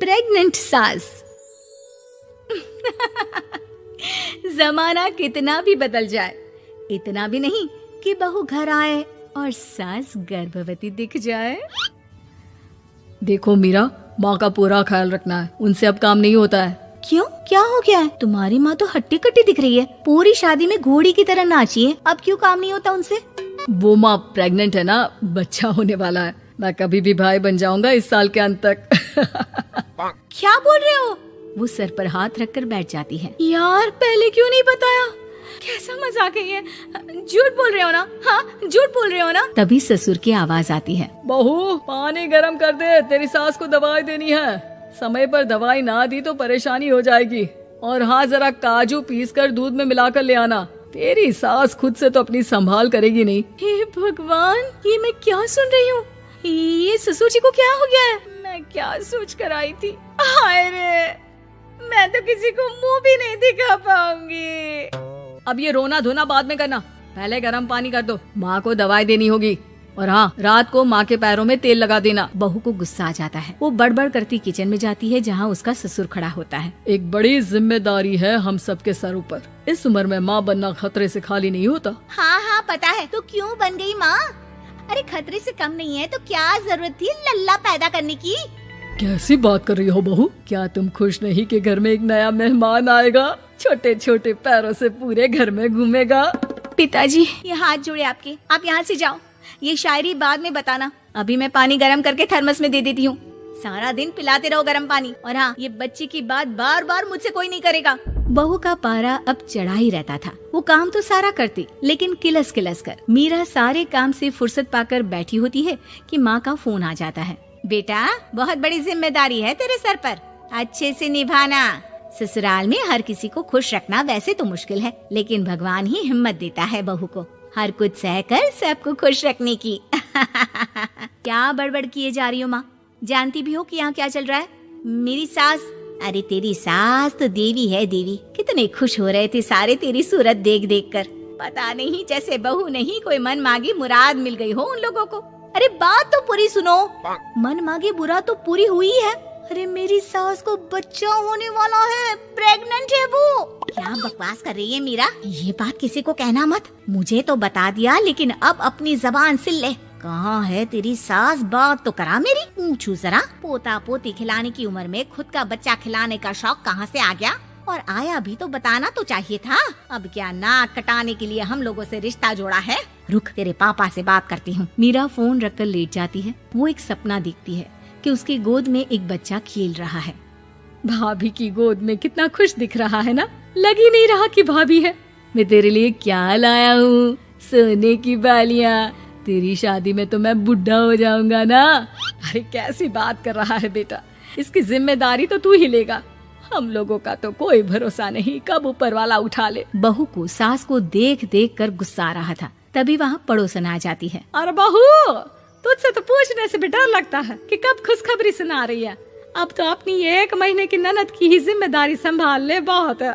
Pregnant सास। जमाना कितना भी बदल जाए, इतना भी नहीं कि बहू घर आए और सास गर्भवती दिख जाए। देखो मीरा, माँ का पूरा ख्याल रखना है, उनसे अब काम नहीं होता है। क्यों, क्या हो गया है? तुम्हारी माँ तो हट्टी कट्टी दिख रही है, पूरी शादी में घोड़ी की तरह नाची है, अब क्यों काम नहीं होता उनसे? वो माँ प्रेग्नेंट है ना, बच्चा होने वाला है। मैं कभी भी भाई बन जाऊंगा इस साल के अंत तक। क्या बोल रहे हो? वो सर पर हाथ रखकर बैठ जाती है। यार, पहले क्यों नहीं बताया? कैसा मजाक है ये? झूठ बोल रहे हो ना? हाँ, झूठ बोल रहे हो ना? तभी ससुर की आवाज आती है। बहू, पानी गरम कर दे, तेरी सास को दवाई देनी है। समय पर दवाई ना दी तो परेशानी हो जाएगी। और हाँ, जरा काजू पीस कर दूध में मिलाकर ले आना। तेरी सास खुद से तो अपनी संभाल करेगी नहीं। हे भगवान, ये मैं क्या सुन रही हूँ? ये ससुर जी को क्या हो गया है? मैं क्या सोच कर आई थी? हाय रे, मैं तो किसी को मुंह भी नहीं दिखा पाऊंगी। अब ये रोना धोना बाद में करना, पहले गर्म पानी कर दो, माँ को दवाई देनी होगी। और हाँ, रात को माँ के पैरों में तेल लगा देना। बहू को गुस्सा आ जाता है, वो बड़बड़ करती किचन में जाती है जहाँ उसका ससुर खड़ा होता है। एक बड़ी जिम्मेदारी है हम सबके सर ऊपर। इस उम्र में माँ बनना खतरे से खाली नहीं होता। हाँ हाँ पता है, तो क्यों बन गई माँ? अरे खतरे से कम नहीं है तो क्या जरूरत थी लल्ला पैदा करने की? कैसी बात कर रही हो बहू? क्या तुम खुश नहीं कि घर में एक नया मेहमान आएगा, छोटे छोटे पैरों से पूरे घर में घूमेगा? पिताजी, ये हाथ जोड़े आपके, आप यहाँ से जाओ। ये शायरी बाद में बताना, अभी मैं पानी गरम करके थर्मस में दे देती हूँ। सारा दिन पिलाते रहो गरम पानी। और हाँ, ये बच्ची की बात बार बार मुझसे कोई नहीं करेगा। बहू का पारा अब चढ़ा ही रहता था। वो काम तो सारा करती, लेकिन किलस किलस कर। मीरा सारे काम से फुर्सत पाकर बैठी होती है कि माँ का फोन आ जाता है। बेटा, बहुत बड़ी जिम्मेदारी है तेरे सर पर, अच्छे से निभाना। ससुराल में हर किसी को खुश रखना वैसे तो मुश्किल है, लेकिन भगवान ही हिम्मत देता है बहू को हर कुछ सहकर सबको खुश रखने की। क्या बड़बड़ किए जा रही हो माँ? जानती भी हो कि यहाँ क्या चल रहा है? मेरी सास, अरे तेरी सास तो देवी है देवी। कितने खुश हो रहे थे सारे तेरी सूरत देख देख कर। पता नहीं जैसे बहू नहीं कोई मन मांगी मुराद मिल गई हो उन लोगों को। अरे बात तो पूरी सुनो। मन मांगी मुराद तो पूरी हुई है। अरे मेरी सास को बच्चा होने वाला है, प्रेग्नेंट है वो। क्या बकवास कर रही है मीरा? ये बात किसी को कहना मत। मुझे तो बता दिया, लेकिन अब अपनी जबान सिल ले। कहाँ है तेरी सास? बात तो करा मेरी। पूछू जरा, पोता पोती खिलाने की उम्र में खुद का बच्चा खिलाने का शौक कहाँ से आ गया? और आया भी तो बताना तो चाहिए था। अब क्या नाक कटाने के लिए हम लोगों से रिश्ता जोड़ा है? रुक, तेरे पापा से बात करती हूँ। मीरा फोन रखकर लेट जाती है। वो एक सपना देखती है कि उसकी गोद में एक बच्चा खेल रहा है। भाभी की गोद में कितना खुश दिख रहा है ना? लग ही नहीं रहा कि भाभी है। मैं तेरे लिए क्या लाया हूँ, सोने की बालियाँ। तेरी शादी में तो मैं बुढ़ा हो जाऊंगा ना। अरे कैसी बात कर रहा है बेटा, इसकी जिम्मेदारी तो तू ही लेगा। हम लोगों का तो कोई भरोसा नहीं, कब ऊपर वाला उठा ले। बहू को सास को देख देख कर गुस्सा आ रहा था। तभी वहाँ पड़ोसन आ जाती है। अरे बहू, तुझसे तो पूछने से भी डर लगता है कि कब खुशखबरी सुना रही है। अब तो अपनी 1 महीने की ननद की ही जिम्मेदारी संभाल ले, बहुत है।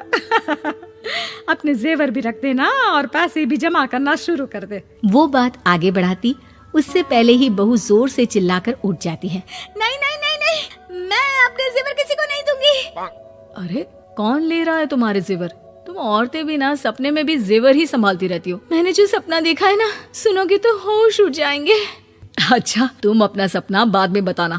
अपने जेवर भी रख देना और पैसे भी जमा करना शुरू कर दे। वो बात आगे बढ़ाती उससे पहले ही बहू जोर से चिल्लाकर उठ जाती है। नहीं नहीं नहीं नहीं, मैं अपने जेवर किसी को नहीं दूंगी। अरे कौन ले रहा है तुम्हारे जेवर? तुम औरतें भी ना सपने में भी जेवर ही संभालती रहती हो। मैंने जो सपना देखा है ना, सुनोगे तो होश उड़ जाएंगे। अच्छा, तुम अपना सपना बाद में बताना,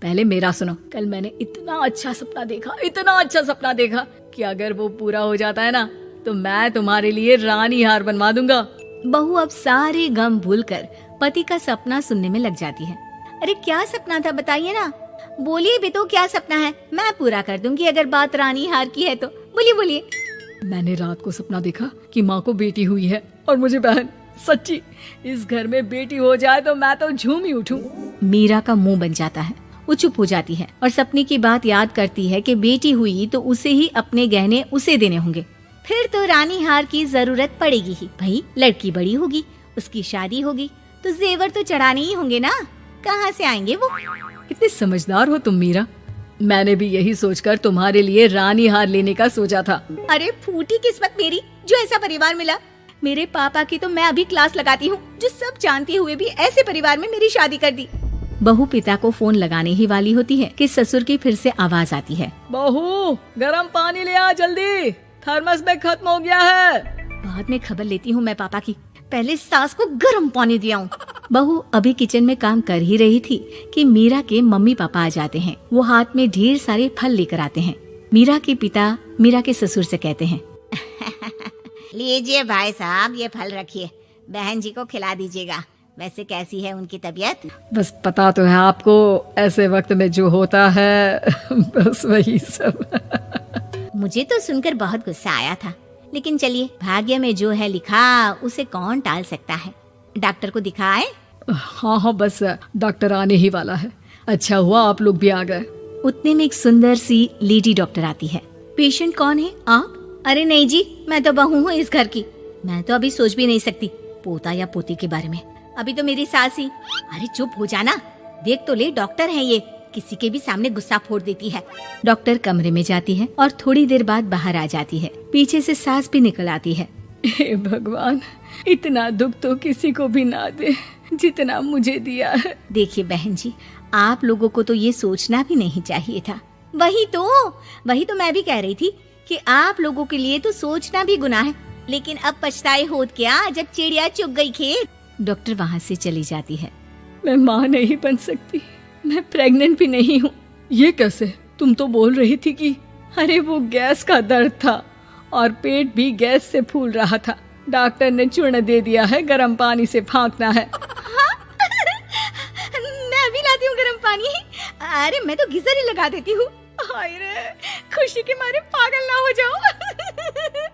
पहले मेरा सुनो। कल मैंने इतना अच्छा सपना देखा, इतना अच्छा सपना देखा कि अगर वो पूरा हो जाता है ना तो मैं तुम्हारे लिए रानी हार बनवा दूंगा। बहू अब सारे गम भूलकर पति का सपना सुनने में लग जाती है। अरे क्या सपना था, बताइए ना। बोलिए भी तो, क्या सपना है? मैं पूरा कर दूंगी अगर बात रानी हार की है तो। बोलिए बोलिए। मैंने रात को सपना देखा कि माँ को बेटी हुई है और मुझे बहन। सच्ची, इस घर में बेटी हो जाए तो मैं तो झूम ही उठूं। मीरा का मुंह बन जाता है। वो चुप हो जाती है और सपने की बात याद करती है कि बेटी हुई तो उसे ही अपने गहने उसे देने होंगे। फिर तो रानी हार की जरूरत पड़ेगी ही। भाई लड़की बड़ी होगी, उसकी शादी होगी तो जेवर तो चढ़ाने ही होंगे ना। कहाँ से आएंगे वो? कितने समझदार हो तुम मीरा। मैंने भी यही सोचकर तुम्हारे लिए रानी हार लेने का सोचा था। अरे फूटी किस्मत मेरी जो ऐसा परिवार मिला। मेरे पापा की तो मैं अभी क्लास लगाती हूँ, जो सब जानते हुए भी ऐसे परिवार में मेरी शादी कर दी। बहू पिता को फोन लगाने ही वाली होती है कि ससुर की फिर से आवाज आती है। बहू गरम पानी ले आ जल्दी, थर्मस में खत्म हो गया है। बाद में खबर लेती हूँ मैं पापा की, पहले सास को गर्म पानी दिया हूँ। बहू अभी किचन में काम कर ही रही थी कि मीरा के मम्मी पापा आ जाते हैं। वो हाथ में ढेर सारे फल लेकर आते हैं। मीरा के पिता मीरा के ससुर से कहते हैं, लीजिए भाई साहब, ये फल रखिए, बहन जी को खिला दीजिएगा। वैसे कैसी है उनकी तबीयत? बस पता तो है आपको, ऐसे वक्त में जो होता है बस वही सब। मुझे तो सुनकर बहुत गुस्सा आया था, लेकिन चलिए, भाग्य में जो है लिखा उसे कौन टाल सकता है। डॉक्टर को दिखाए? हाँ, बस डॉक्टर आने ही वाला है। अच्छा हुआ आप लोग भी आ गए। उतने में एक सुंदर सी लेडी डॉक्टर आती है। पेशेंट कौन है आप? अरे नहीं जी, मैं तो बहू हूँ इस घर की। मैं तो अभी सोच भी नहीं सकती पोता या पोती के बारे में। अभी तो मेरी सास ही। अरे चुप हो जाना, देख तो ले, डॉक्टर है ये, किसी के भी सामने गुस्सा फोड़ देती है। डॉक्टर कमरे में जाती है और थोड़ी देर बाद बाहर आ जाती है। पीछे से सास भी निकल आती है। हे भगवान, इतना दुख तो किसी को भी ना दे जितना मुझे दिया है। देखिए बहन जी, आप लोगों को तो ये सोचना भी नहीं चाहिए था। वही तो मैं भी कह रही थी कि आप लोगों के लिए तो सोचना भी गुनाह है, लेकिन अब पछताए होत क्या जब चिड़िया चुग गई खेत। डॉक्टर वहाँ से चली जाती है। मैं माँ नहीं बन सकती, मैं प्रेग्नेंट भी नहीं हूँ। ये कैसे? तुम तो बोल रही थी कि अरे वो गैस का दर्द था और पेट भी गैस से फूल रहा था। डॉक्टर ने चूर्ण दे दिया है, गर्म पानी से फाँकना है। हाँ? मैं अभी लाती हूँ गर्म पानी। अरे मैं तो गीजर ही लगा देती हूँ। हाय रे, खुशी के मारे पागल ना हो जाओ।